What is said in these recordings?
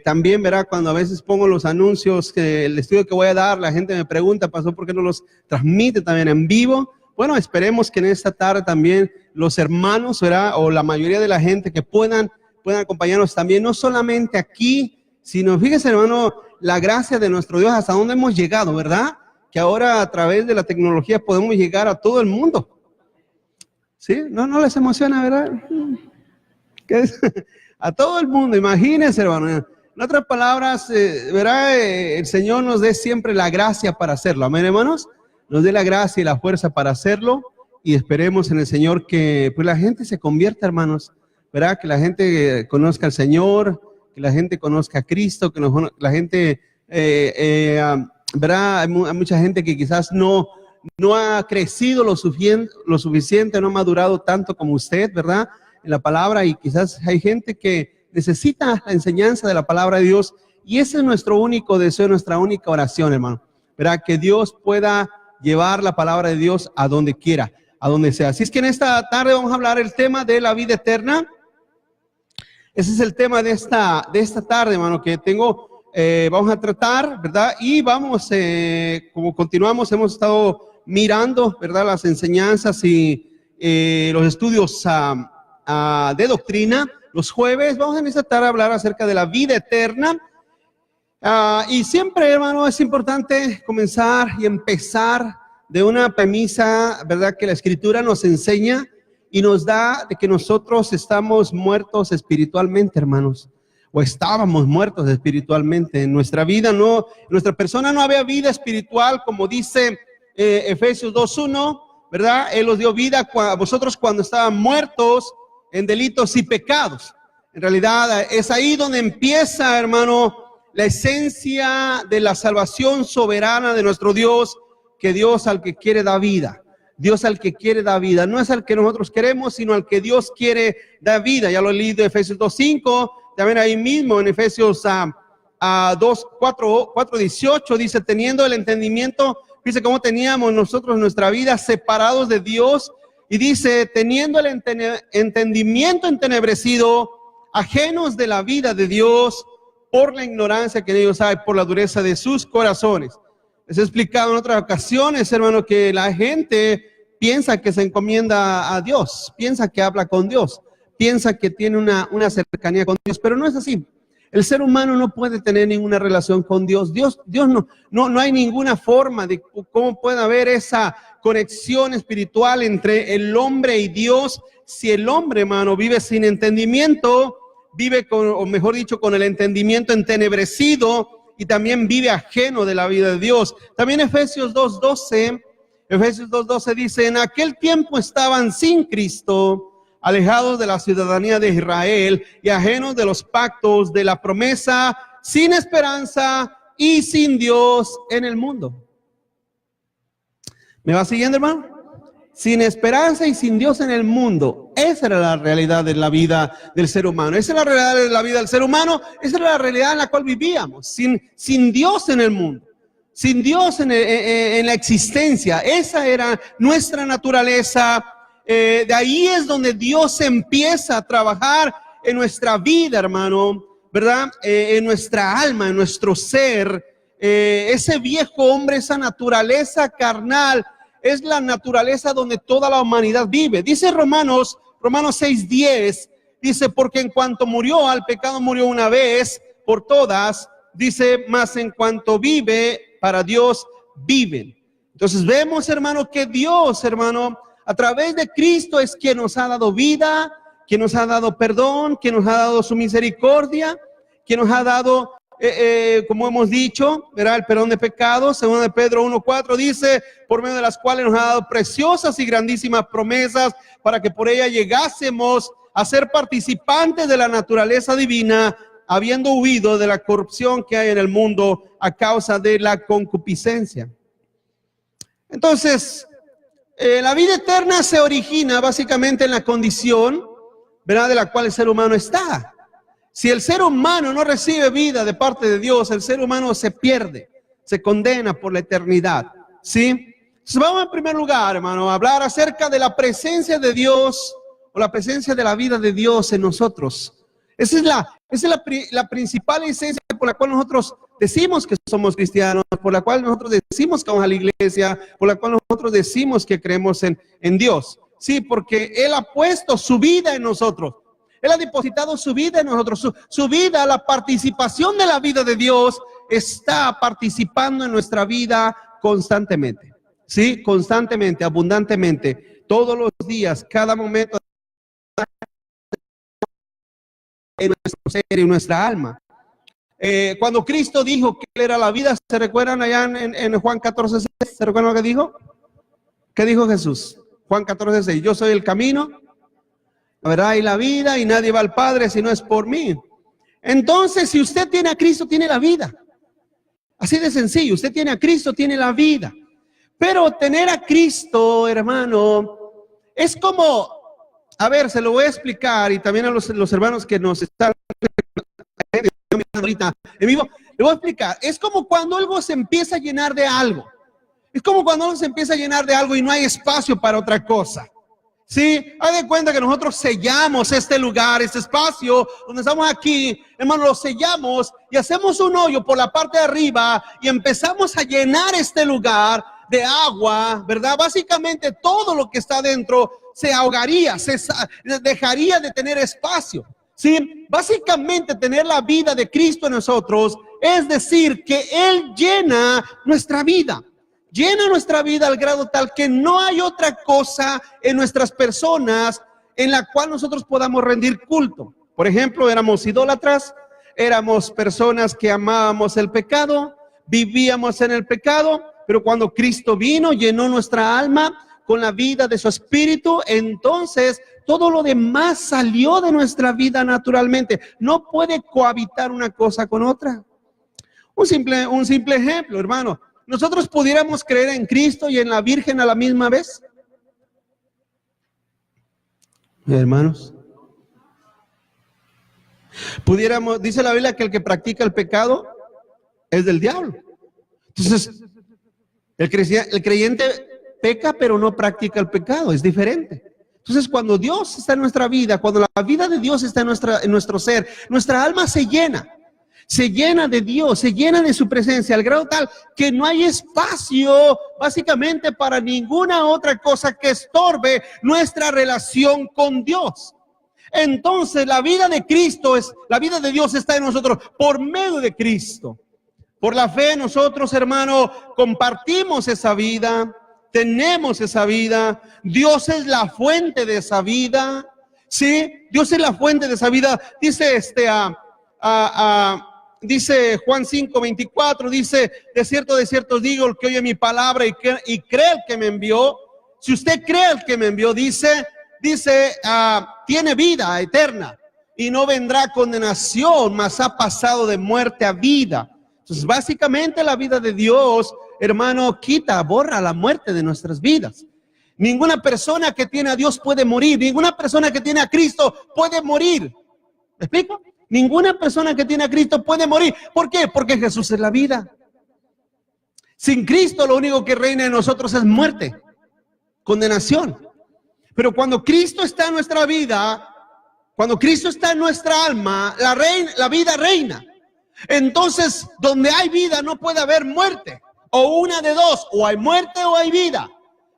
también, verá, cuando a veces pongo los anuncios, que el estudio que voy a dar, la gente me pregunta, pastor, ¿por qué no los transmite también en vivo? Bueno, esperemos que en esta tarde también los hermanos, ¿verdad? O la mayoría de la gente que puedan acompañarnos también, no solamente aquí, sino, fíjese, hermano, la gracia de nuestro Dios, hasta dónde hemos llegado, ¿verdad? Que ahora a través de la tecnología podemos llegar a todo el mundo. ¿Sí? ¿No les emociona, verdad? ¿Qué es? A todo el mundo, imagínense, hermano. En otras palabras, ¿verdad? El Señor nos dé siempre la gracia para hacerlo. Amén, hermanos. Nos dé la gracia y la fuerza para hacerlo, y esperemos en el Señor que pues la gente se convierta, hermanos, ¿verdad? Que la gente conozca al Señor, que la gente conozca a Cristo, que la gente, ¿verdad? Hay mucha gente que quizás no ha crecido lo suficiente, no ha madurado tanto como usted, ¿verdad? En la palabra, y quizás hay gente que necesita la enseñanza de la palabra de Dios, y ese es nuestro único deseo, nuestra única oración, hermano, ¿verdad? Que Dios pueda llevar la palabra de Dios a donde quiera, a donde sea. Así es que en esta tarde vamos a hablar el tema de la vida eterna. Ese es el tema de esta tarde, hermano, que vamos a tratar, ¿verdad? Y vamos, como continuamos, hemos estado mirando, ¿verdad? Las enseñanzas y los estudios de doctrina. Los jueves vamos en esta tarde a hablar acerca de la vida eterna. Y siempre, hermano, es importante comenzar y empezar de una premisa, ¿verdad? Que la Escritura nos enseña y nos da de que nosotros estamos muertos espiritualmente, hermanos, o estábamos muertos espiritualmente. En nuestra vida en nuestra persona no había vida espiritual, como dice Efesios 2:1, ¿verdad? Él os dio vida a vosotros cuando estaban muertos en delitos y pecados. En realidad es ahí donde empieza, hermano, la esencia de la salvación soberana de nuestro Dios, que Dios al que quiere da vida. Dios al que quiere da vida. No es al que nosotros queremos, sino al que Dios quiere da vida. Ya lo he leído en Efesios 2:5, también ahí mismo en Efesios 4:18 dice, teniendo el entendimiento, dice cómo teníamos nosotros nuestra vida separados de Dios, y dice, teniendo el entendimiento entenebrecido, ajenos de la vida de Dios, por la ignorancia que en ellos hay, por la dureza de sus corazones. Les he explicado en otras ocasiones, hermano, que la gente piensa que se encomienda a Dios, piensa que habla con Dios, piensa que tiene una cercanía con Dios, pero no es así. El ser humano no puede tener ninguna relación con Dios. Dios no hay ninguna forma de cómo puede haber esa conexión espiritual entre el hombre y Dios si el hombre, hermano, vive sin entendimiento, vive o mejor dicho, con el entendimiento entenebrecido, y también vive ajeno de la vida de Dios. También Efesios 2:12 dice, en aquel tiempo estaban sin Cristo, alejados de la ciudadanía de Israel y ajenos de los pactos de la promesa, sin esperanza y sin Dios en el mundo. ¿Me va siguiendo, hermano? Sin esperanza y sin Dios en el mundo. Esa era la realidad de la vida del ser humano. Esa era la realidad de la vida del ser humano. Esa era la realidad en la cual vivíamos. Sin Dios en el mundo. Sin Dios en la existencia. Esa era nuestra naturaleza. De ahí es donde Dios empieza a trabajar en nuestra vida, hermano, ¿verdad? En nuestra alma, en nuestro ser. Ese viejo hombre, esa naturaleza carnal, es la naturaleza donde toda la humanidad vive. Dice Romanos 6:10, dice, porque en cuanto murió al pecado, murió una vez por todas, dice, mas en cuanto vive, para Dios viven. Entonces vemos, hermano, que Dios, hermano, a través de Cristo es quien nos ha dado vida, quien nos ha dado perdón, quien nos ha dado su misericordia, quien nos ha dado como hemos dicho, verá, el perdón de pecados. Según de Pedro 1:4 dice, por medio de las cuales nos ha dado preciosas y grandísimas promesas, para que por ella llegásemos a ser participantes de la naturaleza divina, habiendo huido de la corrupción que hay en el mundo a causa de la concupiscencia. Entonces, la vida eterna se origina básicamente en la condición, ¿verdad?, de la cual el ser humano está. Si el ser humano no recibe vida de parte de Dios, el ser humano se pierde, se condena por la eternidad, ¿sí? Entonces vamos en primer lugar, hermano, a hablar acerca de la presencia de Dios, o la presencia de la vida de Dios en nosotros. la principal esencia por la cual nosotros decimos que somos cristianos, por la cual nosotros decimos que vamos a la iglesia, por la cual nosotros decimos que creemos en Dios. Sí, porque Él ha puesto su vida en nosotros. Él ha depositado su vida en nosotros. Su vida, la participación de la vida de Dios está participando en nuestra vida constantemente. Sí, constantemente, abundantemente, todos los días, cada momento en nuestro ser y en nuestra alma. Cuando Cristo dijo que Él era la vida, ¿se recuerdan allá en Juan 14:6? ¿Se recuerdan lo que dijo? ¿Qué dijo Jesús? Juan 14:6, yo soy el camino, la verdad y la vida, y nadie va al Padre si no es por mí. Entonces, si usted tiene a Cristo, tiene la vida. Así de sencillo, usted tiene a Cristo, tiene la vida. Pero tener a Cristo, hermano, es como, a ver, se lo voy a explicar, y también a los hermanos que nos están ahorita en vivo, le voy a explicar. Es como cuando algo se empieza a llenar de algo. Es como cuando algo se empieza a llenar de algo y no hay espacio para otra cosa. Sí, haz de cuenta que nosotros sellamos este lugar, este espacio donde estamos aquí, hermano, lo sellamos y hacemos un hoyo por la parte de arriba y empezamos a llenar este lugar de agua, ¿verdad? Básicamente todo lo que está dentro se ahogaría, dejaría de tener espacio. Sí, básicamente tener la vida de Cristo en nosotros es decir que Él llena nuestra vida. Llena nuestra vida al grado tal que no hay otra cosa en nuestras personas en la cual nosotros podamos rendir culto. Por ejemplo, éramos idólatras, éramos personas que amábamos el pecado, vivíamos en el pecado, pero cuando Cristo vino, llenó nuestra alma con la vida de su espíritu, entonces todo lo demás salió de nuestra vida naturalmente. No puede cohabitar una cosa con otra. Un simple ejemplo, hermano. ¿Nosotros pudiéramos creer en Cristo y en la Virgen a la misma vez? Hermanos, pudiéramos, dice la Biblia que el que practica el pecado es del diablo. Entonces, el creyente peca pero no practica el pecado, es diferente. Entonces, cuando Dios está en nuestra vida, cuando la vida de Dios está en nuestro ser, nuestra alma se llena de Dios, se llena de su presencia, al grado tal que no hay espacio básicamente para ninguna otra cosa que estorbe nuestra relación con Dios. Entonces la vida de Cristo la vida de Dios está en nosotros por medio de Cristo. Por la fe nosotros, hermano, compartimos esa vida, tenemos esa vida. Dios es la fuente de esa vida. Sí, Dios es la fuente de esa vida. Dice dice Juan 5:24, dice, de cierto os digo, el que oye mi palabra y cree el que me envió, si usted cree el que me envió, dice, tiene vida eterna y no vendrá condenación, mas ha pasado de muerte a vida. Entonces, básicamente la vida de Dios, hermano, borra la muerte de nuestras vidas. Ninguna persona que tiene a Dios puede morir, ninguna persona que tiene a Cristo puede morir. ¿Me explico? Ninguna persona que tiene a Cristo puede morir. ¿Por qué? Porque Jesús es la vida. Sin Cristo lo único que reina en nosotros es muerte, condenación. Pero cuando Cristo está en nuestra vida, cuando Cristo está en nuestra alma, la vida reina. Entonces, donde hay vida no puede haber muerte. O una de dos, o hay muerte o hay vida.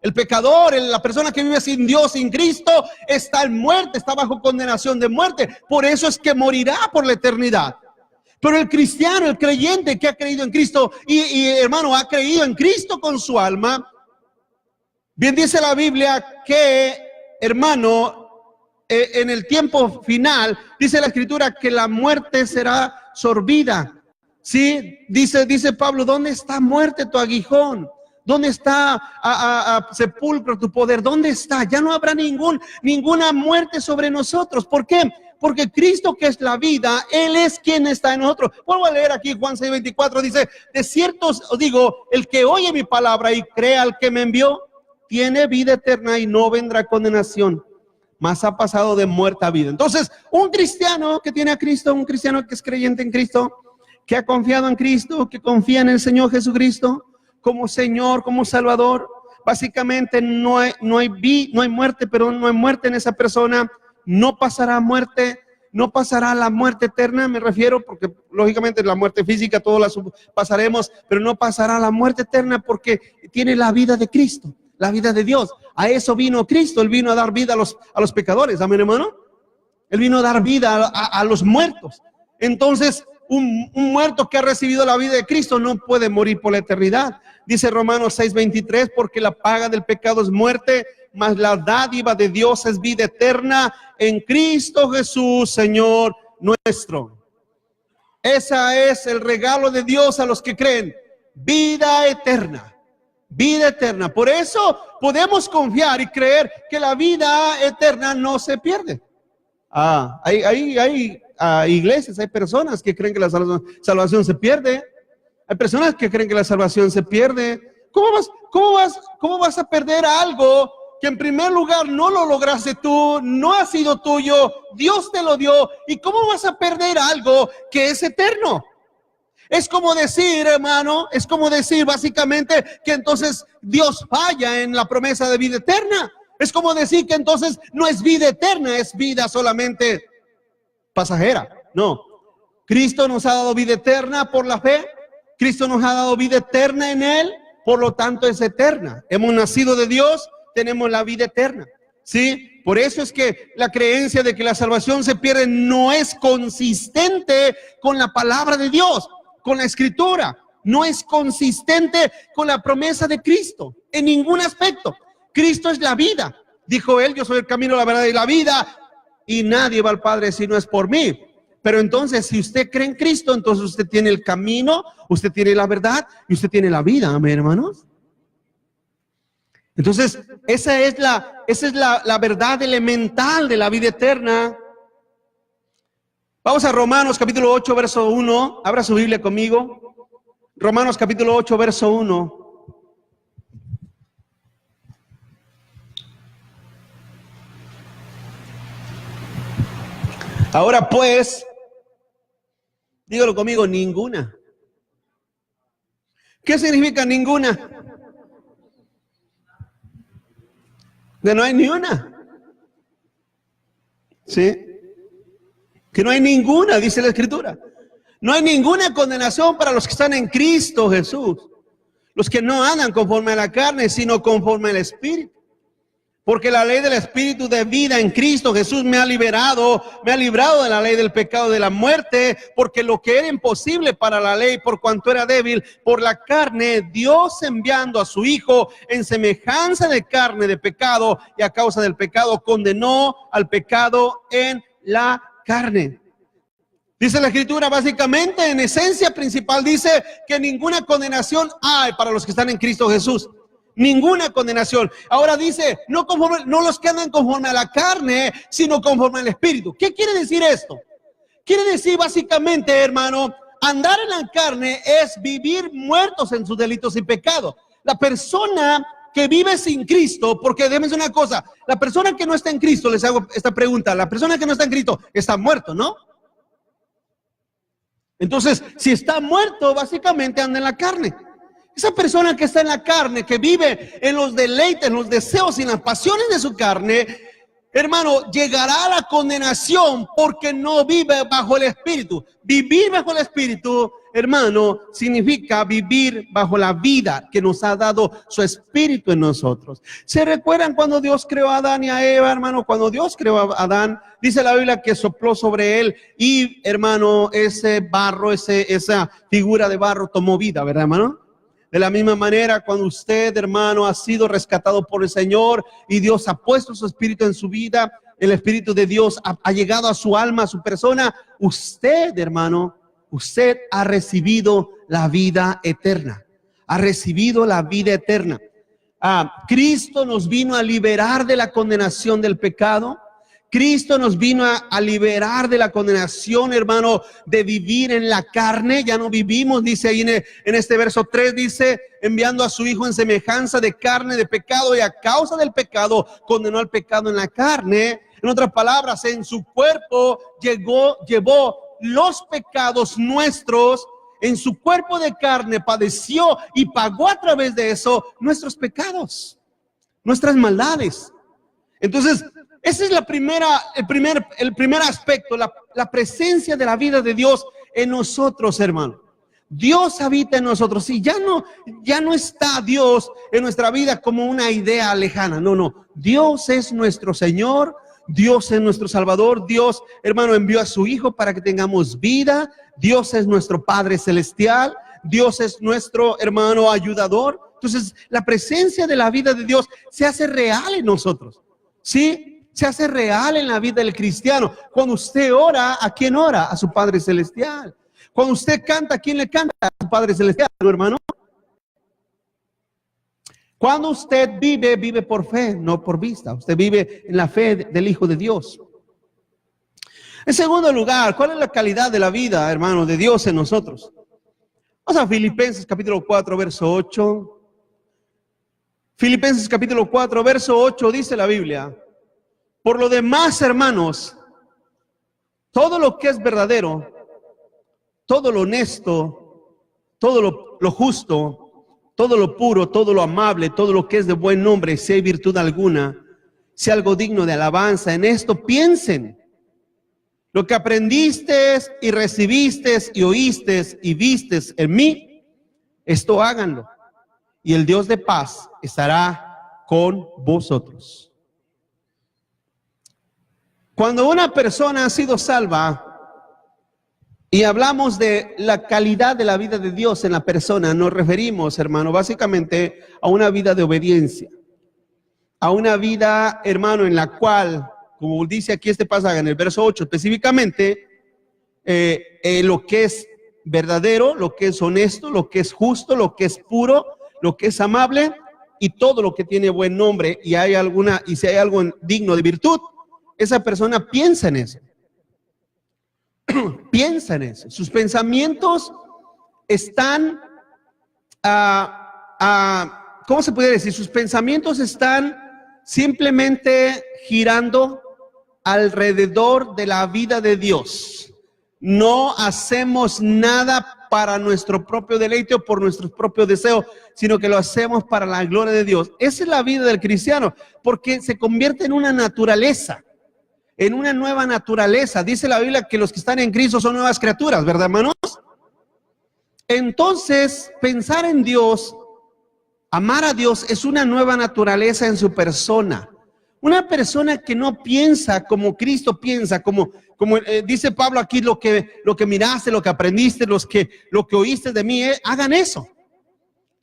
El pecador, la persona que vive sin Dios, sin Cristo, está en muerte, está bajo condenación de muerte. Por eso es que morirá por la eternidad. Pero el cristiano, el creyente que ha creído en Cristo y hermano, ha creído en Cristo con su alma, bien dice la Biblia que, hermano, en el tiempo final, dice la Escritura que la muerte será sorbida. Sí, dice Pablo, ¿dónde está muerte tu aguijón? ¿Dónde está sepulcro tu poder? ¿Dónde está? Ya no habrá ninguna muerte sobre nosotros. ¿Por qué? Porque Cristo, que es la vida, Él es quien está en nosotros. Vuelvo a leer aquí Juan 6:24, dice, de cierto os digo, el que oye mi palabra y crea al que me envió, tiene vida eterna y no vendrá condenación, mas ha pasado de muerte a vida. Entonces, un cristiano que tiene a Cristo, un cristiano que es creyente en Cristo, que ha confiado en Cristo, que confía en el Señor Jesucristo como Señor, como Salvador, básicamente no hay muerte, pero no hay muerte en esa persona, no pasará muerte, no pasará la muerte eterna, me refiero, porque lógicamente la muerte física todos la pasaremos, pero no pasará la muerte eterna porque tiene la vida de Cristo, la vida de Dios. A eso vino Cristo, Él vino a dar vida a los pecadores, amén, hermano. Él vino a dar vida a los muertos. Entonces, un muerto que ha recibido la vida de Cristo no puede morir por la eternidad. Dice Romanos 6:23, porque la paga del pecado es muerte, mas la dádiva de Dios es vida eterna en Cristo Jesús, Señor nuestro. Ese es el regalo de Dios a los que creen, vida eterna, vida eterna. Por eso podemos confiar y creer que la vida eterna no se pierde. Hay iglesias, hay personas que creen que la salvación se pierde. Hay personas que creen que la salvación se pierde. ¿Cómo vas a perder algo que en primer lugar no lo lograste tú, no ha sido tuyo, Dios te lo dio? ¿Y cómo vas a perder algo que es eterno? Es como decir, hermano, es como decir básicamente que entonces Dios falla en la promesa de vida eterna. Es como decir que entonces no es vida eterna, es vida solamente pasajera. No, Cristo nos ha dado vida eterna por la fe. Cristo nos ha dado vida eterna en Él, por lo tanto es eterna. Hemos nacido de Dios, tenemos la vida eterna. ¿Sí? Por eso es que la creencia de que la salvación se pierde no es consistente con la palabra de Dios, con la Escritura. No es consistente con la promesa de Cristo en ningún aspecto. Cristo es la vida. Dijo Él, yo soy el camino, la verdad y la vida, y nadie va al Padre si no es por mí. Pero entonces, si usted cree en Cristo, entonces usted tiene el camino, usted tiene la verdad y usted tiene la vida, amén, hermanos. Entonces, esa es la verdad elemental de la vida eterna. Vamos a Romanos capítulo 8, verso 1. Abra su Biblia conmigo. Romanos capítulo 8, verso 1. Ahora pues, dígalo conmigo, ninguna. ¿Qué significa ninguna? Que no hay ni una. ¿Sí? Que no hay ninguna, dice la Escritura. No hay ninguna condenación para los que están en Cristo Jesús. Los que no andan conforme a la carne, sino conforme al Espíritu. Porque la ley del Espíritu de vida en Cristo Jesús me ha librado de la ley del pecado y de la muerte, porque lo que era imposible para la ley, por cuanto era débil por la carne, Dios enviando a su Hijo en semejanza de carne de pecado, y a causa del pecado condenó al pecado en la carne. Dice la Escritura, básicamente, en esencia principal, dice que ninguna condenación hay para los que están en Cristo Jesús. Ninguna condenación. Ahora dice, no los que andan conforme a la carne, sino conforme al Espíritu. ¿Qué quiere decir esto? Quiere decir básicamente, hermano, andar en la carne es vivir muertos en sus delitos y pecados. La persona que vive sin Cristo, porque déjenme decir una cosa, la persona que no está en Cristo, les hago esta pregunta, la persona que no está en Cristo está muerto, ¿no? Entonces, si está muerto, básicamente anda en la carne. Esa persona que está en la carne, que vive en los deleites, en los deseos y en las pasiones de su carne, hermano, llegará a la condenación porque no vive bajo el Espíritu. Vivir bajo el Espíritu, hermano, significa vivir bajo la vida que nos ha dado su Espíritu en nosotros. ¿Se recuerdan cuando Dios creó a Adán y a Eva, hermano? Cuando Dios creó a Adán, dice la Biblia que sopló sobre él y, hermano, ese barro, esa figura de barro tomó vida, ¿verdad, hermano? De la misma manera, cuando usted, hermano, ha sido rescatado por el Señor y Dios ha puesto su Espíritu en su vida, el Espíritu de Dios ha llegado a su alma, a su persona, usted, hermano, usted ha recibido la vida eterna. Ha recibido la vida eterna. Cristo nos vino a liberar de la condenación del pecado. Cristo nos vino a liberar de la condenación, hermano, de vivir en la carne. Ya no vivimos, dice ahí en este verso 3, dice, enviando a su Hijo en semejanza de carne de pecado, y a causa del pecado condenó al pecado en la carne. En otras palabras, en su cuerpo llevó los pecados nuestros. En su cuerpo de carne padeció y pagó a través de eso nuestros pecados, nuestras maldades. Entonces, ese es el primer aspecto, la presencia de la vida de Dios en nosotros, hermano. Dios habita en nosotros y ya no está Dios en nuestra vida como una idea lejana. No. Dios es nuestro Señor, Dios es nuestro Salvador. Dios, hermano, envió a su Hijo para que tengamos vida. Dios es nuestro Padre Celestial. Dios es nuestro, hermano, ayudador. Entonces, la presencia de la vida de Dios se hace real en nosotros. ¿Sí? Se hace real en la vida del cristiano. Cuando usted ora, ¿a quién ora? A su Padre Celestial. Cuando usted canta, ¿a quién le canta? A su Padre Celestial, hermano. Cuando usted vive por fe, no por vista. Usted vive en la fe del Hijo de Dios. En segundo lugar, ¿cuál es la calidad de la vida, hermano, de Dios en nosotros? Vamos a Filipenses capítulo 4, verso 8. Filipenses capítulo 4, verso 8 dice la Biblia: por lo demás, hermanos, todo lo que es verdadero, todo lo honesto, todo lo justo, todo lo puro, todo lo amable, todo lo que es de buen nombre, si hay virtud alguna, si algo digno de alabanza, en esto piensen. Lo que aprendiste y recibiste y oíste y viste en mí, esto háganlo. Y el Dios de paz estará con vosotros. Cuando una persona ha sido salva y hablamos de la calidad de la vida de Dios en la persona, nos referimos, hermano, básicamente a una vida de obediencia, a una vida, hermano, en la cual, como dice aquí este pasaje en el verso 8 específicamente, lo que es verdadero, lo que es honesto, lo que es justo, lo que es puro, lo que es amable y todo lo que tiene buen nombre, y si hay algo digno de virtud, esa persona piensa en eso. Piensa en eso. Sus pensamientos están, ¿cómo se puede decir? Sus pensamientos están simplemente girando alrededor de la vida de Dios. No hacemos nada para nuestro propio deleite o por nuestros propios deseos, sino que lo hacemos para la gloria de Dios. Esa es la vida del cristiano, porque se convierte en una naturaleza, en una nueva naturaleza. Dice la Biblia que los que están en Cristo son nuevas criaturas, ¿verdad, hermanos? Entonces, pensar en Dios, amar a Dios, es una nueva naturaleza en su persona. Una persona que no piensa como Cristo piensa, como dice Pablo aquí, lo que miraste, lo que aprendiste, lo que oíste de mí, hagan eso.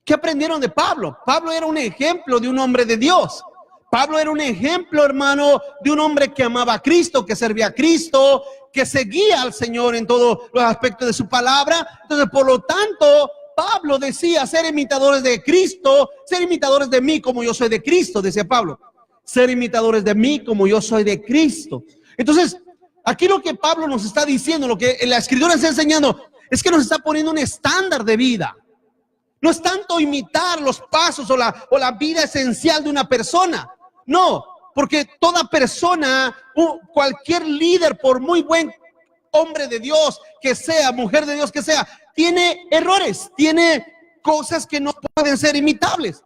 ¿Qué aprendieron de Pablo? Pablo era un ejemplo de un hombre de Dios. Pablo era un ejemplo, hermano, de un hombre que amaba a Cristo, que servía a Cristo, que seguía al Señor en todos los aspectos de su palabra. Entonces, por lo tanto, Pablo decía: ser imitadores de Cristo, ser imitadores de mí como yo soy de Cristo, decía Pablo. Ser imitadores de mí como yo soy de Cristo. Entonces, aquí lo que Pablo nos está diciendo, lo que la Escritura está enseñando, es que nos está poniendo un estándar de vida. No es tanto imitar los pasos o la vida esencial de una persona. No, porque toda persona, cualquier líder, por muy buen hombre de Dios que sea, mujer de Dios que sea, tiene errores, tiene cosas que no pueden ser imitables.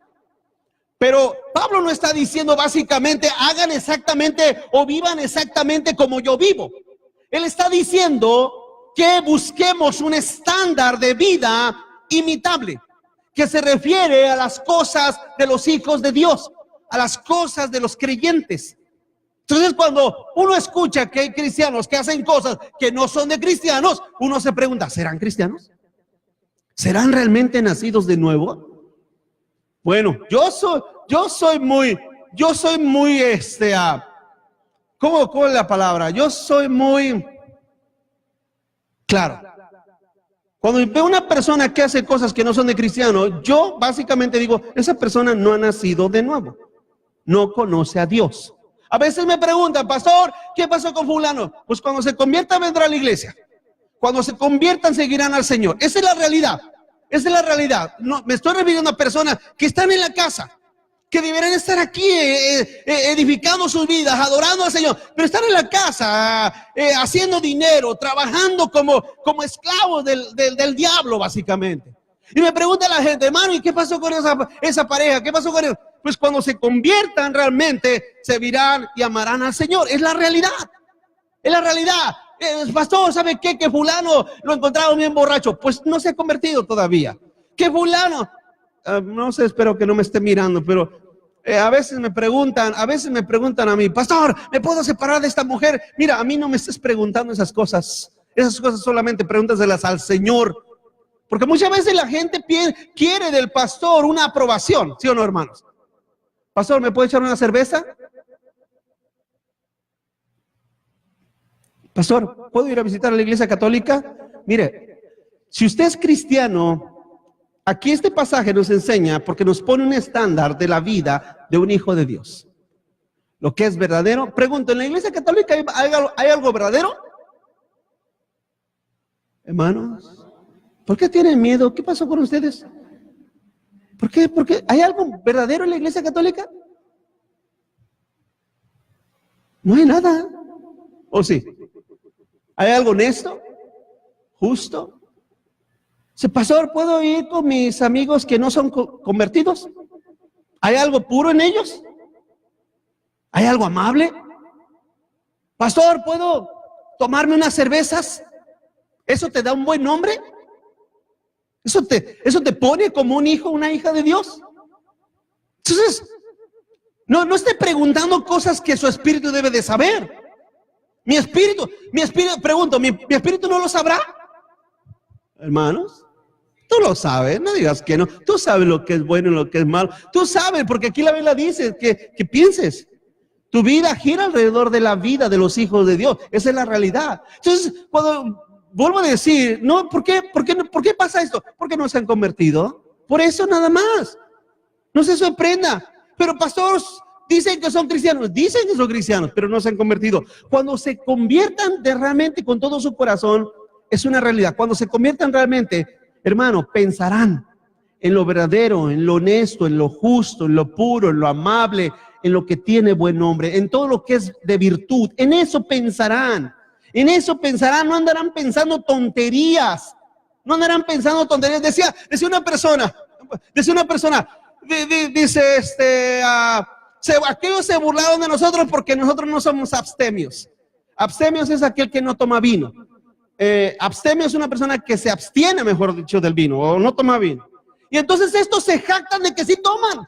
Pero Pablo no está diciendo básicamente hagan exactamente o vivan exactamente como yo vivo. Él está diciendo que busquemos un estándar de vida imitable, que se refiere a las cosas de los hijos de Dios, a las cosas de los creyentes. Entonces, cuando uno escucha que hay cristianos que hacen cosas que no son de cristianos, uno se pregunta: ¿serán cristianos? ¿Serán realmente nacidos de nuevo? Bueno, yo soy muy, ¿cómo es la palabra? Yo soy muy claro. Cuando veo una persona que hace cosas que no son de cristiano, yo básicamente digo: esa persona no ha nacido de nuevo, no conoce a Dios. A veces me preguntan: pastor, ¿qué pasó con fulano? Pues cuando se convierta vendrá a la iglesia. Cuando se conviertan seguirán al Señor. Esa es la realidad. Esa es la realidad. No, me estoy refiriendo a personas que están en la casa, que deberán estar aquí edificando sus vidas, adorando al Señor, pero están en la casa haciendo dinero, trabajando como esclavos del diablo, básicamente. Y me pregunta la gente: hermano, ¿y qué pasó con esa pareja? ¿Qué pasó con él? pues cuando se conviertan realmente se virán y amarán al Señor. Es la realidad. Es la realidad. Pastor, ¿sabe qué? Que fulano lo encontraron bien borracho. Pues no se ha convertido todavía. Que fulano, no sé, espero que no me esté mirando, pero a veces me preguntan a mí, pastor, ¿me puedo separar de esta mujer? Mira, a mí no me estés preguntando esas cosas. Esas cosas solamente pregúntaselas al Señor. Porque muchas veces la gente quiere del pastor una aprobación, ¿sí o no, hermanos? Pastor, ¿me puede echar una cerveza? Pastor, ¿puedo ir a visitar a la iglesia católica? Mire, si usted es cristiano, aquí este pasaje nos enseña, porque nos pone un estándar de la vida de un hijo de Dios. Lo que es verdadero. Pregunto, ¿en la iglesia católica hay algo verdadero? Hermanos, ¿por qué tienen miedo? ¿Qué pasó con ustedes? ¿Por qué? ¿Hay algo verdadero en la iglesia católica? No hay nada. ¿O sí? ¿Hay algo honesto? ¿Justo? Pastor, ¿puedo ir con mis amigos que no son convertidos? ¿Hay algo puro en ellos? ¿Hay algo amable? Pastor, ¿puedo tomarme unas cervezas? ¿Eso te da un buen nombre? ¿Eso te pone como un hijo, una hija de Dios? Entonces, no esté preguntando cosas que su espíritu debe de saber. Mi espíritu, pregunto, ¿mi espíritu no lo sabrá? Hermanos, tú lo sabes, no digas que no. Tú sabes lo que es bueno y lo que es malo. Tú sabes, porque aquí la Biblia dice que pienses. Tu vida gira alrededor de la vida de los hijos de Dios. Esa es la realidad. Entonces, cuando vuelvo a decir, no, ¿por qué pasa esto? Porque no se han convertido. Por eso nada más. No se sorprenda. Pero pastores dicen que son cristianos, pero no se han convertido. Cuando se conviertan realmente con todo su corazón, es una realidad. Cuando se conviertan realmente, hermano, pensarán en lo verdadero, en lo honesto, en lo justo, en lo puro, en lo amable, en lo que tiene buen nombre, en todo lo que es de virtud. En eso pensarán. No andarán pensando tonterías. Decía una persona, aquellos se burlaron de nosotros porque nosotros no somos abstemios. Abstemios es aquel que no toma vino. Abstemio es una persona que se abstiene, mejor dicho, del vino o no toma vino. Y entonces estos se jactan de que sí toman.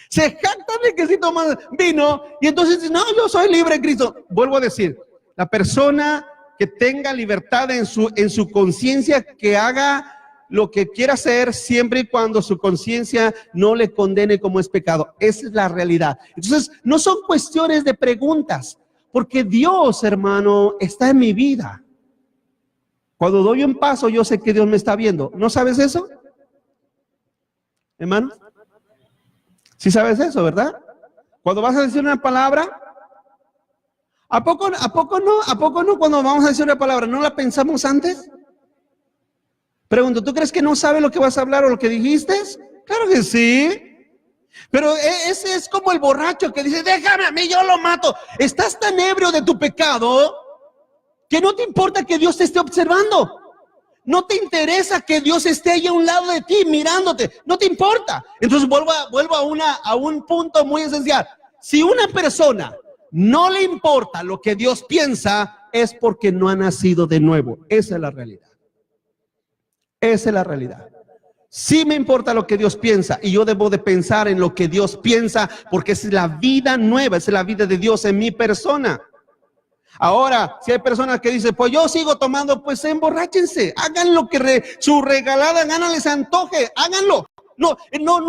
Se jactan de que sí toman vino y entonces dicen, no, yo soy libre en Cristo. Vuelvo a decir, la persona que tenga libertad en su conciencia, que haga lo que quiera hacer siempre y cuando su conciencia no le condene como es pecado. Esa es la realidad. Entonces, no son cuestiones de preguntas, porque Dios, hermano, está en mi vida. Cuando doy un paso, yo sé que Dios me está viendo. ¿No sabes eso, hermano? Sí sabes eso, ¿verdad? Cuando vas a decir una palabra, ¿a poco no cuando vamos a decir una palabra, no la pensamos antes? Pregunto, ¿tú crees que no sabes lo que vas a hablar o lo que dijiste? Claro que sí. Pero ese es como el borracho que dice, déjame a mí, yo lo mato. Estás tan ebrio de tu pecado que no te importa que Dios te esté observando. No te interesa que Dios esté ahí a un lado de ti mirándote. No te importa. Entonces vuelvo a un punto muy esencial. Si una persona no le importa lo que Dios piensa, es porque no ha nacido de nuevo. Esa es la realidad. Esa es la realidad. Sí me importa lo que Dios piensa y yo debo de pensar en lo que Dios piensa porque es la vida nueva, es la vida de Dios en mi persona. Ahora, si hay personas que dicen, pues yo sigo tomando, pues emborráchense, hagan lo que su regalada gana les antoje, háganlo. No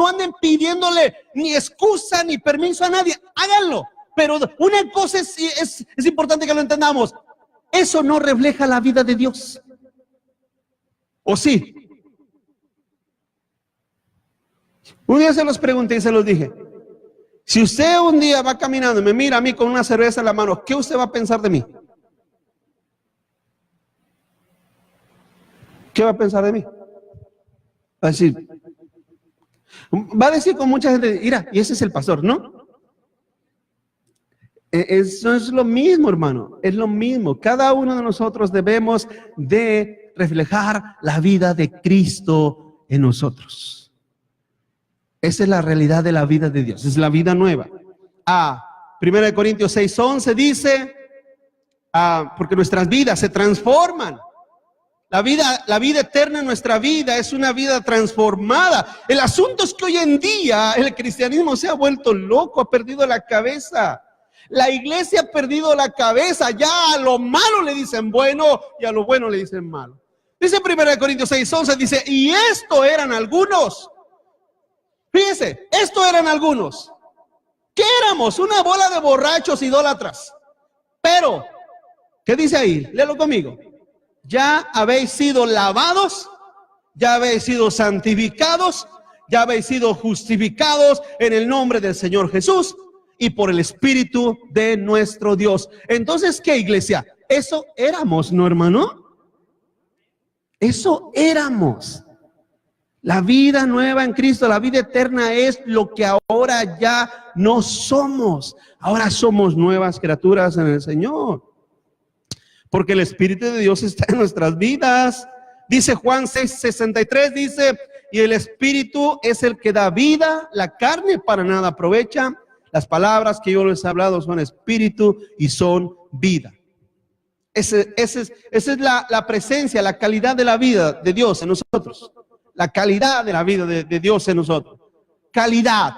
anden pidiéndole ni excusa ni permiso a nadie, háganlo. Pero una cosa es importante que lo entendamos, eso no refleja la vida de Dios. ¿O sí? Un día se los pregunté y se los dije, si usted un día va caminando y me mira a mí con una cerveza en la mano, ¿qué usted va a pensar de mí? ¿Qué va a pensar de mí? Va a decir con mucha gente, mira, y ese es el pastor, ¿no? Eso es lo mismo, hermano, es lo mismo. Cada uno de nosotros debemos de reflejar la vida de Cristo en nosotros. Esa es la realidad de la vida de Dios, es la vida nueva. 1 Corintios 6:11 dice, porque nuestras vidas se transforman. La vida eterna en nuestra vida es una vida transformada. El asunto es que hoy en día el cristianismo se ha vuelto loco, ha perdido la cabeza. La iglesia ha perdido la cabeza. Ya a lo malo le dicen bueno y a lo bueno le dicen malo. Dice 1 Corintios 6:11, dice, y esto eran algunos. Fíjense, esto eran algunos. ¿Qué éramos? Una bola de borrachos idólatras. Pero, ¿qué dice ahí? Léelo conmigo. Ya habéis sido lavados, ya habéis sido santificados, ya habéis sido justificados en el nombre del Señor Jesús y por el Espíritu de nuestro Dios. Entonces, ¿qué, iglesia? Eso éramos, ¿no, hermano? Eso éramos. La vida nueva en Cristo, la vida eterna es lo que ahora ya no somos. Ahora somos nuevas criaturas en el Señor. Porque el Espíritu de Dios está en nuestras vidas. Dice Juan 6:63, dice, y el Espíritu es el que da vida, la carne para nada aprovecha. Las palabras que yo les he hablado son Espíritu y son vida. Esa es la presencia, la calidad de la vida de Dios en nosotros. La calidad de la vida de Dios en nosotros. Calidad,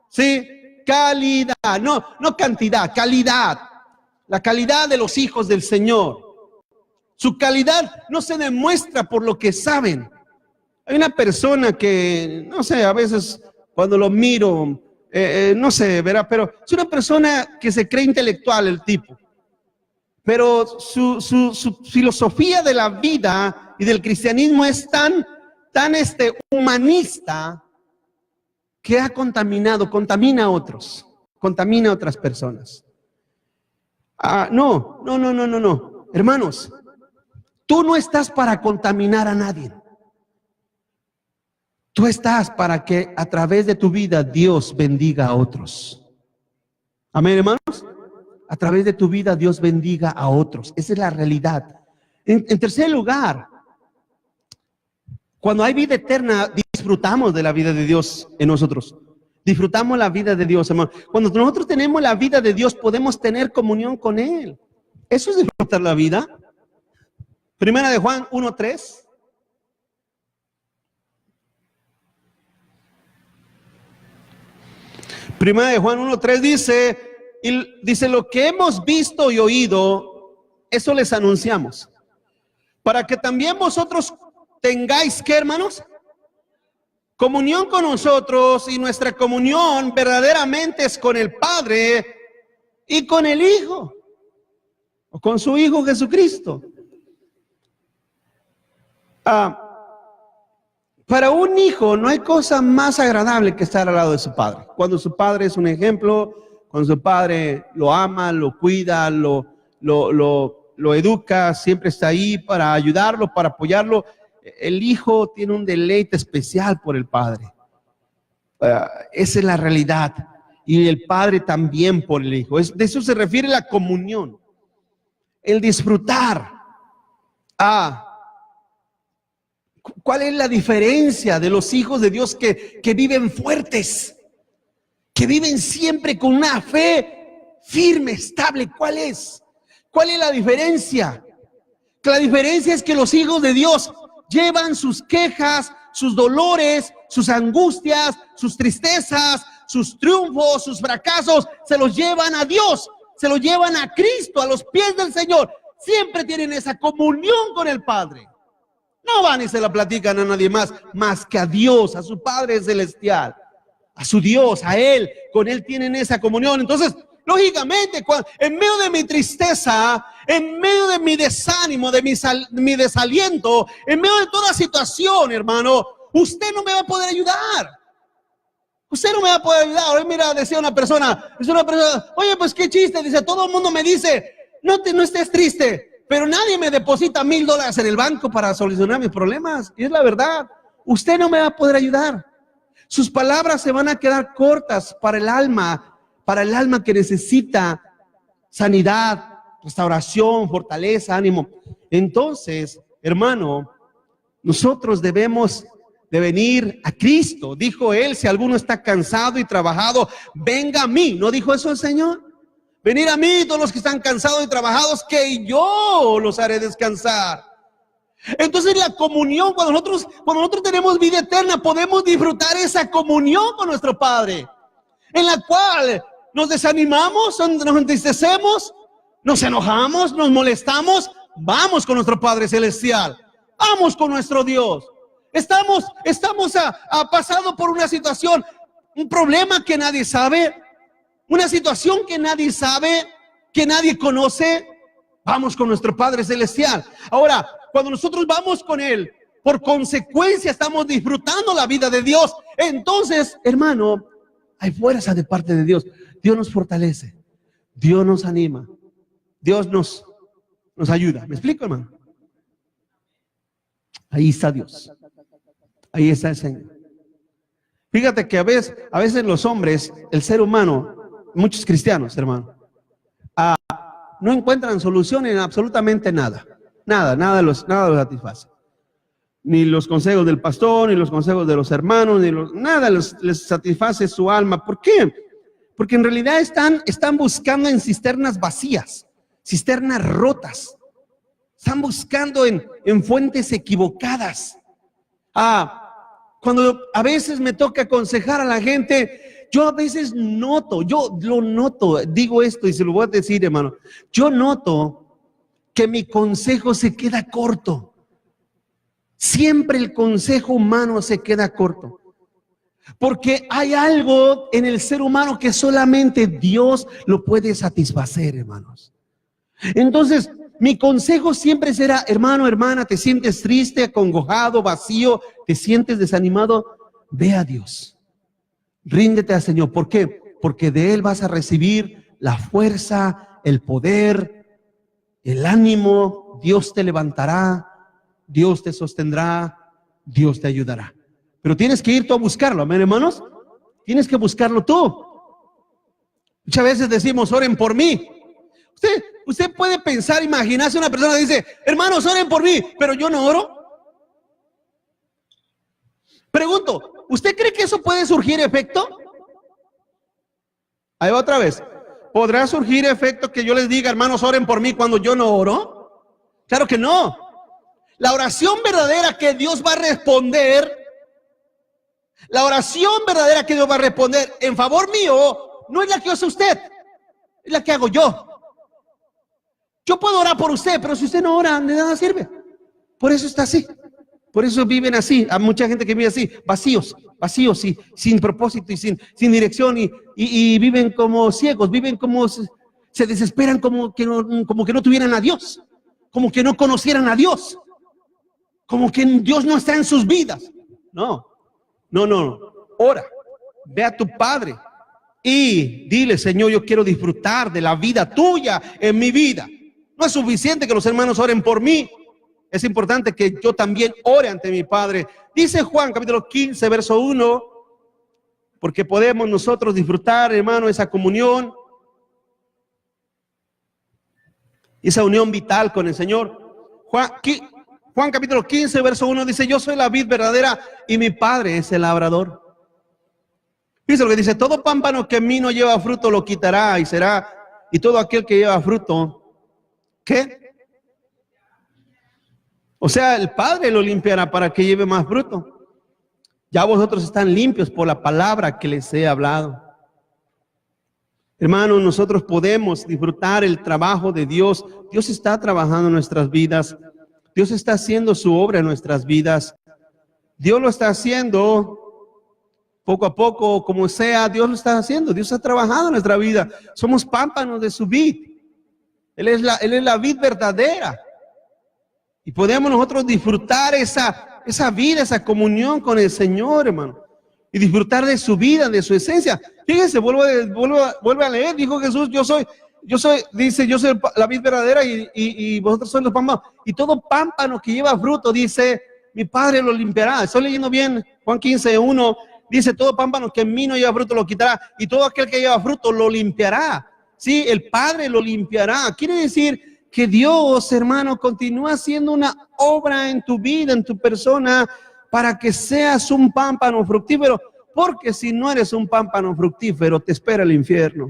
¿sí? Calidad, no cantidad, calidad. La calidad de los hijos del Señor. Su calidad no se demuestra por lo que saben. Hay una persona que, no sé, a veces cuando lo miro, no sé, verá, pero es una persona que se cree intelectual el tipo. Pero su filosofía de la vida y del cristianismo es tan humanista que ha contamina a otros, contamina a otras personas. No. Hermanos, tú no estás para contaminar a nadie. Tú estás para que a través de tu vida Dios bendiga a otros. Amén, hermanos. A través de tu vida Dios bendiga a otros. Esa es la realidad. En tercer lugar, cuando hay vida eterna, disfrutamos de la vida de Dios en nosotros. Disfrutamos la vida de Dios, hermano. Cuando nosotros tenemos la vida de Dios, podemos tener comunión con Él. Eso es disfrutar la vida. Primera de Juan 1:3. Primera de Juan 1:3 dice, lo que hemos visto y oído, eso les anunciamos. Para que también vosotros tengáis, ¿qué, hermanos? Comunión con nosotros, y nuestra comunión verdaderamente es con el Padre y con el Hijo, o con su Hijo Jesucristo. Para un hijo no hay cosa más agradable que estar al lado de su padre. Cuando su padre es un ejemplo, cuando su padre lo ama, lo cuida, lo educa, siempre está ahí para ayudarlo, para apoyarlo. El hijo tiene un deleite especial por el padre. Esa es la realidad. Y el padre también por el hijo. De eso se refiere la comunión. El disfrutar. ¿Cuál es la diferencia de los hijos de Dios que viven fuertes? Que viven siempre con una fe firme, estable. ¿Cuál es? ¿Cuál es la diferencia? Que la diferencia es que los hijos de Dios llevan sus quejas, sus dolores, sus angustias, sus tristezas, sus triunfos, sus fracasos, se los llevan a Dios, se los llevan a Cristo, a los pies del Señor. Siempre tienen esa comunión con el Padre. No van y se la platican a nadie más que a Dios, a su Padre celestial, a su Dios, a Él. Con Él tienen esa comunión. Entonces, lógicamente, en medio de mi tristeza, en medio de mi desánimo, de mi desaliento, en medio de toda situación, hermano, usted no me va a poder ayudar. Usted no me va a poder ayudar. Hoy mira, decía una persona, oye, pues qué chiste, dice, todo el mundo me dice, no estés triste, pero nadie me deposita $1,000 en el banco para solucionar mis problemas. Y es la verdad, usted no me va a poder ayudar. Sus palabras se van a quedar cortas para el alma que necesita sanidad, restauración, fortaleza, ánimo. Entonces, hermano, nosotros debemos de venir a Cristo. Dijo él, si alguno está cansado y trabajado, venga a mí. ¿No dijo eso el Señor? Venir a mí todos los que están cansados y trabajados, que yo los haré descansar. Entonces la comunión, cuando nosotros tenemos vida eterna, podemos disfrutar esa comunión con nuestro Padre, en la cual nos desanimamos, nos entristecemos, nos enojamos, nos molestamos. Vamos con nuestro Padre Celestial, vamos con nuestro Dios. Estamos pasando por una situación, un problema que nadie sabe, una situación que nadie sabe, que nadie conoce. Vamos con nuestro Padre Celestial. Ahora, cuando nosotros vamos con Él, por consecuencia estamos disfrutando la vida de Dios. Entonces, hermano, hay fuerza de parte de Dios. Dios nos fortalece, Dios nos anima, Dios nos ayuda. ¿Me explico, hermano? Ahí está Dios, ahí está el Señor. Fíjate que a veces los hombres, el ser humano, muchos cristianos, hermano, no encuentran solución en absolutamente nada. Nada los satisface. Ni los consejos del pastor, ni los consejos de los hermanos, nada les satisface su alma. ¿Por qué? Porque en realidad están buscando en cisternas vacías, cisternas rotas. Están buscando en fuentes equivocadas. Cuando a veces me toca aconsejar a la gente, yo a veces noto, digo esto y se lo voy a decir, hermano, yo noto que mi consejo se queda corto. Siempre el consejo humano se queda corto. Porque hay algo en el ser humano que solamente Dios lo puede satisfacer, hermanos. Entonces, mi consejo siempre será, hermano, hermana, te sientes triste, acongojado, vacío, te sientes desanimado, ve a Dios. Ríndete al Señor. ¿Por qué? Porque de Él vas a recibir la fuerza, el poder, el ánimo. Dios te levantará, Dios te sostendrá, Dios te ayudará. Pero tienes que ir tú a buscarlo, amén, hermanos. Tienes que buscarlo tú. Muchas veces decimos, oren por mí. Usted puede pensar, imaginarse una persona que dice, hermanos, oren por mí, pero yo no oro. Pregunto, ¿usted cree que eso puede surgir efecto? Ahí va otra vez. ¿Podrá surgir efecto que yo les diga, hermanos, oren por mí cuando yo no oro? Claro que no. La oración verdadera que Dios va a responder, en favor mío, no es la que hace usted, es la que hago yo. Yo puedo orar por usted, pero si usted no ora, de nada sirve. Por eso está así. Por eso viven así. Hay mucha gente que vive así, vacíos y sin propósito y sin dirección y viven como ciegos, viven como se desesperan como que no tuvieran a Dios, como que no conocieran a Dios, como que Dios no está en sus vidas. No. Ora, ve a tu Padre y dile, Señor, yo quiero disfrutar de la vida tuya en mi vida. No es suficiente que los hermanos oren por mí. Es importante que yo también ore ante mi Padre. Dice Juan capítulo 15, verso 1, porque podemos nosotros disfrutar, hermano, esa comunión, esa unión vital con el Señor. Juan capítulo 15, verso 1 dice, yo soy la vid verdadera y mi Padre es el labrador. Fíjense lo que dice, todo pámpano que en mí no lleva fruto lo quitará y todo aquel que lleva fruto, ¿qué? O sea, el Padre lo limpiará para que lleve más fruto. Ya vosotros están limpios por la palabra que les he hablado. Hermanos, nosotros podemos disfrutar el trabajo de Dios. Dios está trabajando en nuestras vidas. Dios está haciendo su obra en nuestras vidas. Dios lo está haciendo poco a poco, como sea, Dios lo está haciendo. Dios está trabajando en nuestra vida. Somos pámpanos de su vid. Él es la vid verdadera. Y podemos nosotros disfrutar esa vida, esa comunión con el Señor, hermano. Y disfrutar de su vida, de su esencia. Fíjense, vuelve a leer, dijo Jesús, yo soy la vid verdadera y vosotros sois los pámpanos. Y todo pámpano que lleva fruto, dice, mi Padre lo limpiará. Estoy leyendo bien, Juan 15, 1, dice, todo pámpano que en mí no lleva fruto lo quitará. Y todo aquel que lleva fruto lo limpiará. Sí, el Padre lo limpiará. Quiere decir que Dios, hermano, continúa haciendo una obra en tu vida, en tu persona, para que seas un pámpano fructífero, porque si no eres un pámpano fructífero, te espera el infierno.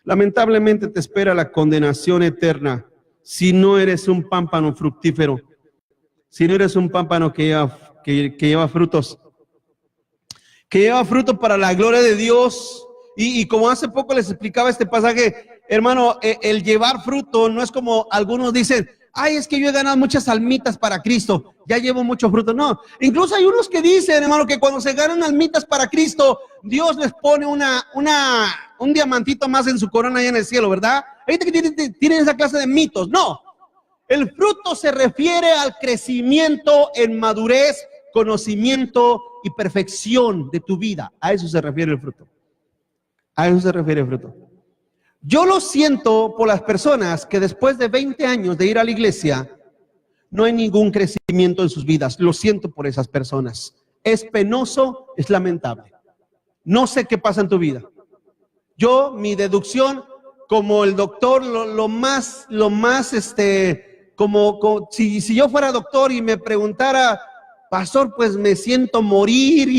Lamentablemente te espera la condenación eterna si no eres un pámpano fructífero, si no eres un pámpano que lleva frutos, que lleva fruto para la gloria de Dios. Y como hace poco les explicaba este pasaje, hermano, el llevar fruto no es como algunos dicen, ay, es que yo he ganado muchas almitas para Cristo, ya llevo mucho fruto. No, incluso hay unos que dicen, hermano, que cuando se ganan almitas para Cristo, Dios les pone un diamantito más en su corona allá en el cielo, ¿verdad? Hay gente que tiene esa clase de mitos. No, el fruto se refiere al crecimiento en madurez, conocimiento y perfección de tu vida. A eso se refiere el fruto. A eso se refiere el fruto. Yo lo siento por las personas que después de 20 años de ir a la iglesia, no hay ningún crecimiento en sus vidas. Lo siento por esas personas. Es penoso, es lamentable. No sé qué pasa en tu vida. Yo, mi deducción, como el doctor, como si yo fuera doctor y me preguntara, pastor, pues me siento morir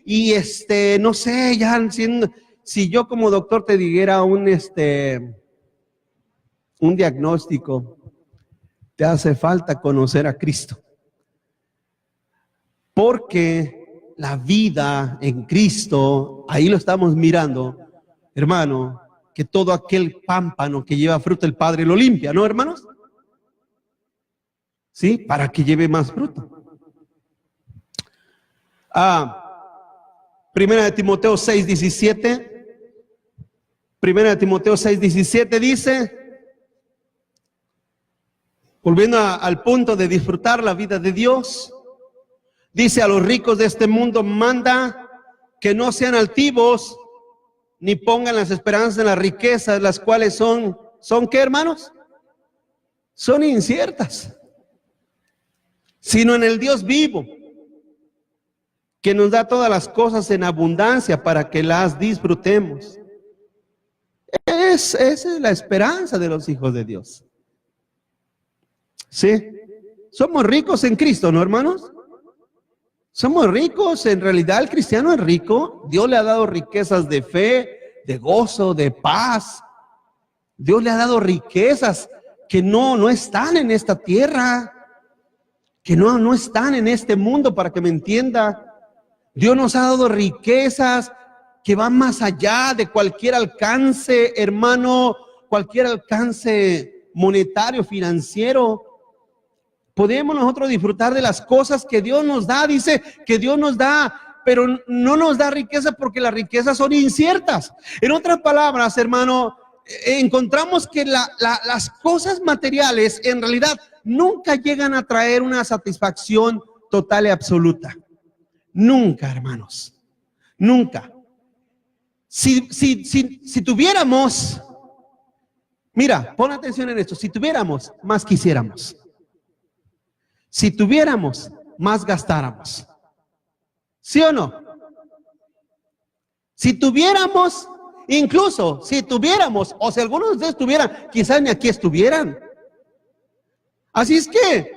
y no sé, ya siendo... Si yo como doctor te dijera un diagnóstico, te hace falta conocer a Cristo. Porque la vida en Cristo, ahí lo estamos mirando, hermano, que todo aquel pámpano que lleva fruto el Padre lo limpia, ¿no, hermanos? Sí, para que lleve más fruto. Primera de Timoteo 6:17. Primera de Timoteo 6:17 dice, volviendo al punto de disfrutar la vida de Dios, dice: a los ricos de este mundo manda que no sean altivos, ni pongan las esperanzas en las riquezas, las cuales son ¿qué, hermanos? Son inciertas, sino en el Dios vivo, que nos da todas las cosas en abundancia para que las disfrutemos. Esa es la esperanza de los hijos de Dios. Sí, somos ricos en Cristo, ¿no, hermanos? Somos ricos, en realidad el cristiano es rico. Dios le ha dado riquezas de fe, de gozo, de paz. Dios le ha dado riquezas que no están en esta tierra, que no están en este mundo, para que me entienda. Dios nos ha dado riquezas que van más allá de cualquier alcance, hermano, cualquier alcance monetario, financiero. Podemos nosotros disfrutar de las cosas que Dios nos da. Dice que Dios nos da, pero no nos da riqueza porque las riquezas son inciertas. En otras palabras, hermano, encontramos que las cosas materiales en realidad nunca llegan a traer una satisfacción total y absoluta. Nunca, hermanos, nunca. Si tuviéramos, mira, pon atención en esto, si tuviéramos, más quisiéramos. Si tuviéramos, más gastáramos. ¿Sí o no? Si tuviéramos, incluso si tuviéramos, o si algunos de ustedes tuvieran, quizás ni aquí estuvieran. Así es que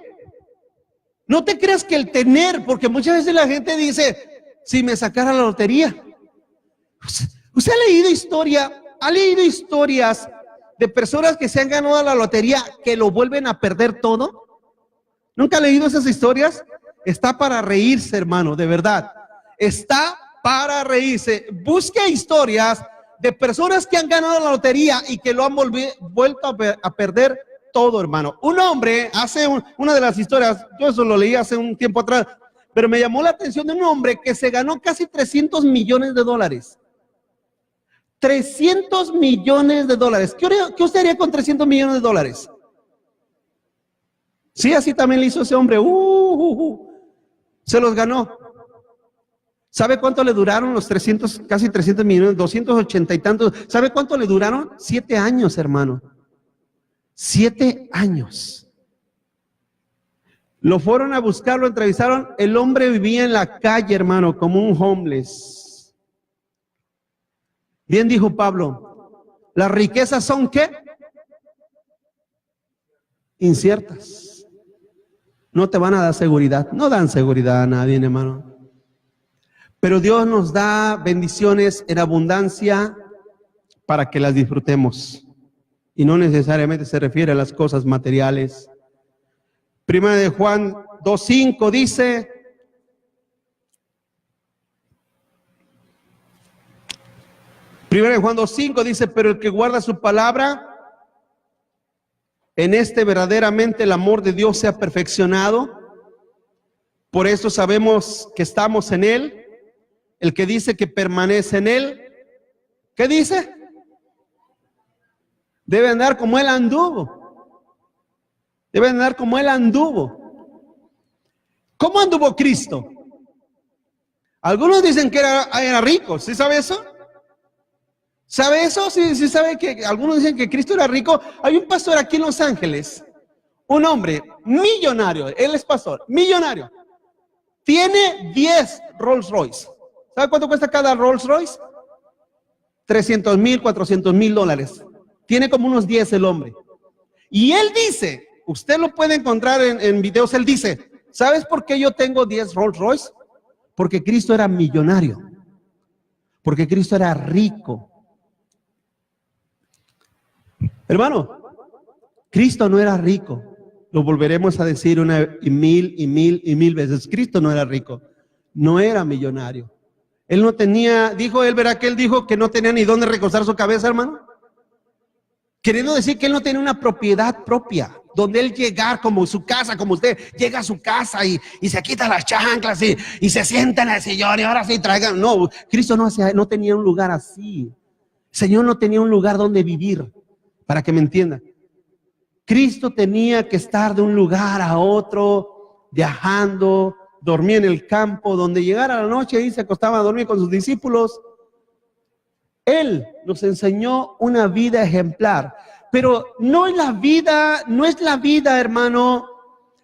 no te creas que el tener, porque muchas veces la gente dice, si me sacara la lotería. ¿Usted ha leído historias de personas que se han ganado la lotería que lo vuelven a perder todo? ¿Nunca ha leído esas historias? Está para reírse, hermano, de verdad. Está para reírse. Busque historias de personas que han ganado la lotería y que lo han vuelto a perder todo, hermano. Un hombre, una de las historias, yo eso lo leí hace un tiempo atrás, pero me llamó la atención de un hombre que se ganó casi $300 millones. 300 millones de dólares. ¿Qué usted haría con 300 millones de dólares? Sí, así también le hizo ese hombre. Se los ganó. ¿Sabe cuánto le duraron los 300, casi 300 millones, 280 y tantos? ¿Sabe cuánto le duraron? 7 años, hermano. 7 años. Lo fueron a buscar, lo entrevistaron. El hombre vivía en la calle, hermano, como un homeless. Bien dijo Pablo, las riquezas son ¿qué? Inciertas. no te van a dar seguridad. No dan seguridad a nadie, hermano. Pero Dios nos da bendiciones en abundancia para que las disfrutemos. Y no necesariamente se refiere a las cosas materiales. Primera de Juan 2:5 dice, Primera de Juan 2:5 dice, pero el que guarda su palabra, en este verdaderamente el amor de Dios se ha perfeccionado. Por eso sabemos que estamos en Él. El que dice que permanece en Él, ¿qué dice? Debe andar como Él anduvo. Debe andar como Él anduvo. ¿Cómo anduvo Cristo? Algunos dicen que era rico. ¿Sí sabe eso? ¿Sabe eso? Sí sabe que algunos dicen que Cristo era rico. Hay un pastor aquí en Los Ángeles, un hombre millonario, él es pastor, millonario. Tiene 10 Rolls Royce. ¿Sabe cuánto cuesta cada Rolls Royce? 300,000, 400,000 dólares. Tiene como unos 10 el hombre. Y él dice, usted lo puede encontrar en videos, él dice, ¿sabes por qué yo tengo 10 Rolls Royce? Porque Cristo era millonario. Porque Cristo era rico. Hermano, Cristo no era rico. Lo volveremos a decir una y mil veces. Cristo no era rico. No era millonario. Él no tenía, dijo él, verá que él dijo que no tenía ni dónde recostar su cabeza, hermano. Queriendo decir que él no tenía una propiedad propia, donde él llegar como su casa, como usted llega a su casa y se quita las chanclas y se sienta en el sillón y ahora sí traigan. No, Cristo no tenía un lugar así. El Señor no tenía un lugar donde vivir, para que me entiendan. Cristo tenía que estar de un lugar a otro, viajando, dormía en el campo, donde llegara la noche y se acostaba a dormir con sus discípulos. Él nos enseñó una vida ejemplar, pero no es la vida, hermano,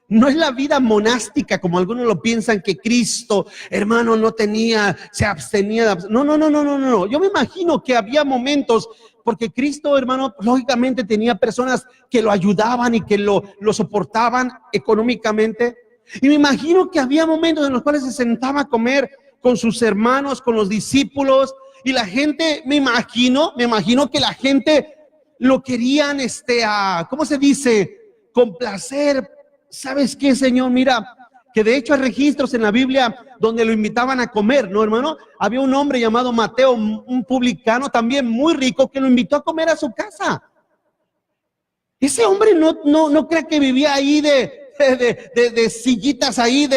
no es la vida monástica como algunos lo piensan, que Cristo, hermano, no tenía, se abstenía. No. Yo me imagino que había momentos, porque Cristo, hermano, lógicamente tenía personas que lo ayudaban y que lo soportaban económicamente. Y me imagino que había momentos en los cuales se sentaba a comer con sus hermanos, con los discípulos. Y la gente, me imagino que la gente lo querían, ¿cómo se dice? Complacer. ¿Sabes qué, Señor? Mira, que de hecho hay registros en la Biblia donde lo invitaban a comer, ¿no, hermano? Había un hombre llamado Mateo, un publicano también muy rico, que lo invitó a comer a su casa. Ese hombre no crea que vivía ahí de sillitas ahí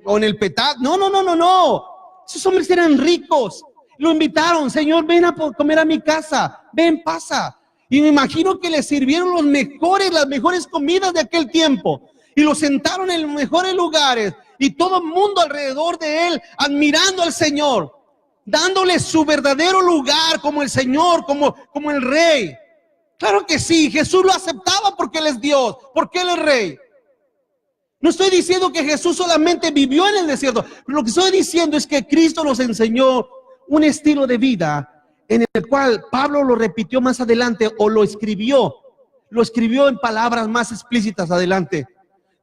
o en el petat. No. Esos hombres eran ricos. Lo invitaron, Señor, ven a comer a mi casa, ven, pasa. Y me imagino que le sirvieron las mejores comidas de aquel tiempo. Y lo sentaron en los mejores lugares. Y todo el mundo alrededor de él, admirando al Señor, dándole su verdadero lugar como el Señor, como el Rey. Claro que sí, Jesús lo aceptaba porque Él es Dios, porque Él es Rey. No estoy diciendo que Jesús solamente vivió en el desierto, pero lo que estoy diciendo es que Cristo nos enseñó un estilo de vida en el cual Pablo lo repitió más adelante, o lo escribió en palabras más explícitas adelante.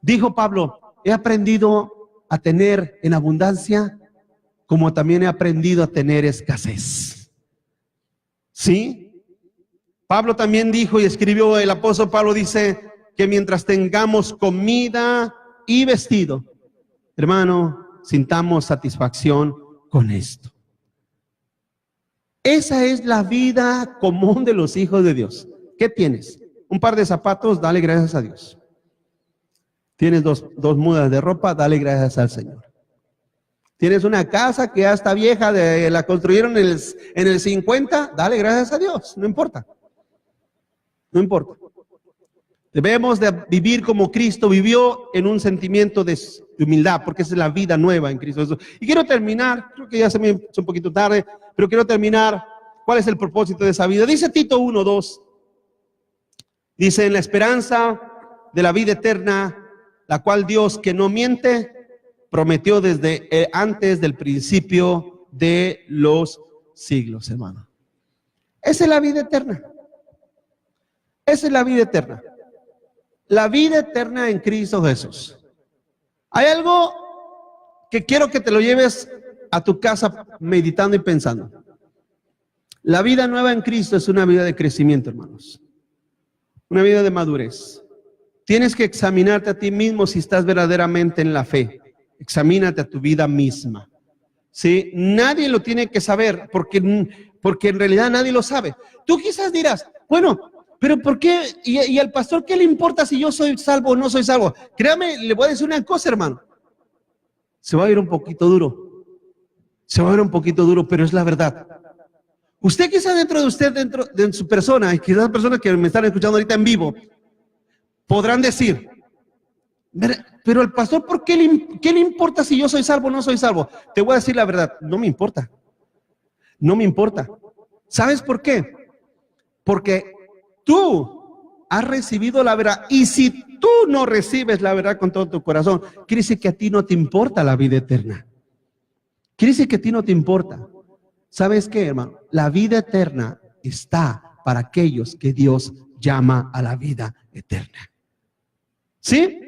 Dijo Pablo, he aprendido a tener en abundancia, como también he aprendido a tener escasez. ¿Sí? Pablo también dijo y escribió, el apóstol Pablo dice que mientras tengamos comida y vestido, hermano, sintamos satisfacción con esto. Esa es la vida común de los hijos de Dios. ¿Qué tienes? Un par de zapatos, dale gracias a Dios. Tienes dos mudas de ropa, dale gracias al Señor. Tienes una casa que ya está vieja, la construyeron en el 50, dale gracias a Dios, no importa. No importa. Debemos de vivir como Cristo vivió, en un sentimiento de humildad, porque esa es la vida nueva en Cristo Jesús. Y quiero terminar, creo que ya se me hizo un poquito tarde, pero quiero terminar. ¿Cuál es el propósito de esa vida? Dice Tito 1:2. Dice, en la esperanza de la vida eterna, la cual Dios, que no miente, prometió desde antes del principio de los siglos, hermano. Esa es la vida eterna. Esa es la vida eterna. la vida eterna en Cristo Jesús. Hay algo que quiero que te lo lleves a tu casa meditando y pensando. La vida nueva en Cristo es una vida de crecimiento, hermanos. Una vida de madurez. Tienes que examinarte a ti mismo si estás verdaderamente en la fe. Examínate a tu vida misma. ¿Sí? Nadie lo tiene que saber porque en realidad nadie lo sabe. Tú quizás dirás, bueno, pero ¿por qué? ¿Y al pastor qué le importa si yo soy salvo o no soy salvo? Créame, le voy a decir una cosa, hermano. Se va a ir un poquito duro. Se va a ver un poquito duro, pero es la verdad. Usted quizás dentro de usted, dentro de su persona, y quizás personas que me están escuchando ahorita en vivo, podrán decir, pero al pastor, ¿por qué le importa si yo soy salvo o no soy salvo? Te voy a decir la verdad, no me importa. No me importa. ¿Sabes por qué? Porque tú has recibido la verdad, y si tú no recibes la verdad con todo tu corazón, quiere decir que a ti no te importa la vida eterna. Quiere decir que a ti no te importa. ¿Sabes qué, hermano? La vida eterna está para aquellos que Dios llama a la vida eterna. ¿Sí?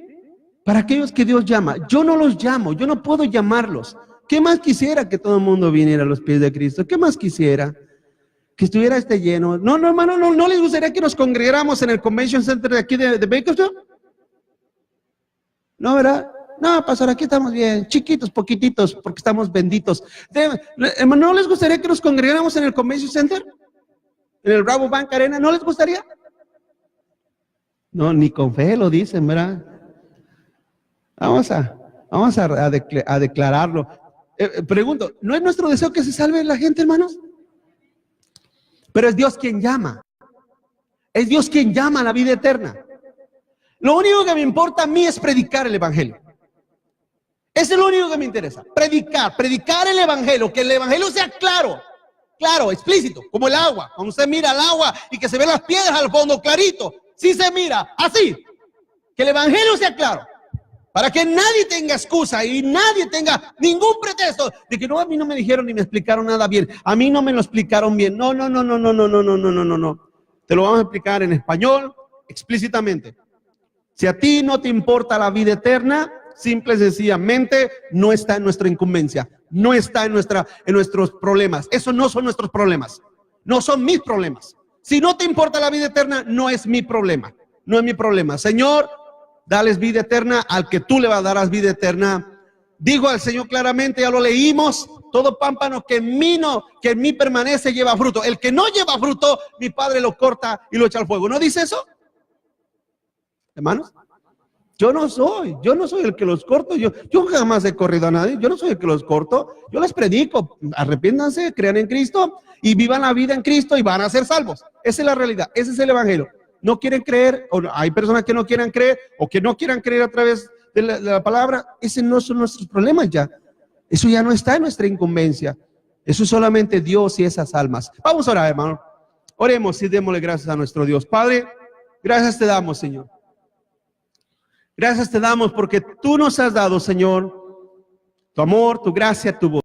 Para aquellos que Dios llama. Yo no los llamo, yo no puedo llamarlos. ¿Qué más quisiera que todo el mundo viniera a los pies de Cristo? ¿Qué más quisiera? Que estuviera lleno. No, hermano, no les gustaría que nos congregáramos en el Convention Center de aquí de Bakersfield. No, ¿verdad? No, pastor, aquí estamos bien, chiquitos, poquititos, porque estamos benditos. ¿No les gustaría que nos congregáramos en el Convention Center? ¿En el Rabobank Arena? ¿No les gustaría? No, ni con fe lo dicen, ¿verdad? Vamos a declararlo. Pregunto, ¿no es nuestro deseo que se salve la gente, hermanos? Pero es Dios quien llama. Es Dios quien llama a la vida eterna. Lo único que me importa a mí es predicar el evangelio. Eso es lo único que me interesa. Predicar el evangelio, que el evangelio sea claro, explícito, como el agua. Cuando usted mira el agua y que se ven las piedras al fondo clarito, sí se mira así. Que el evangelio sea claro, para que nadie tenga excusa y nadie tenga ningún pretexto de que no, a mí no me dijeron ni me explicaron nada bien. A mí no me lo explicaron bien. No. Te lo vamos a explicar en español explícitamente. Si a ti no te importa la vida eterna, simple y sencillamente no está en nuestra incumbencia, no está en nuestros problemas. Esos no son nuestros problemas, no son mis problemas. Si no te importa la vida eterna, no es mi problema, no es mi problema. Señor, dales vida eterna al que tú le darás vida eterna. Digo al Señor claramente, ya lo leímos, todo pámpano que en mí permanece lleva fruto. El que no lleva fruto, mi Padre lo corta y lo echa al fuego. ¿No dice eso? Hermanos, yo no soy el que los corto, yo jamás he corrido a nadie, yo no soy el que los corto, yo les predico, arrepiéntanse, crean en Cristo y vivan la vida en Cristo y van a ser salvos. Esa es la realidad, ese es el evangelio. No quieren creer, o hay personas que no quieran creer, o que no quieran creer a través de la palabra, ese no son nuestros problemas ya, eso ya no está en nuestra incumbencia, eso es solamente Dios y esas almas. Vamos a orar, hermano, oremos y démosle gracias a nuestro Dios. Padre, gracias te damos, Señor. Gracias te damos porque tú nos has dado, Señor, tu amor, tu gracia, tu voz.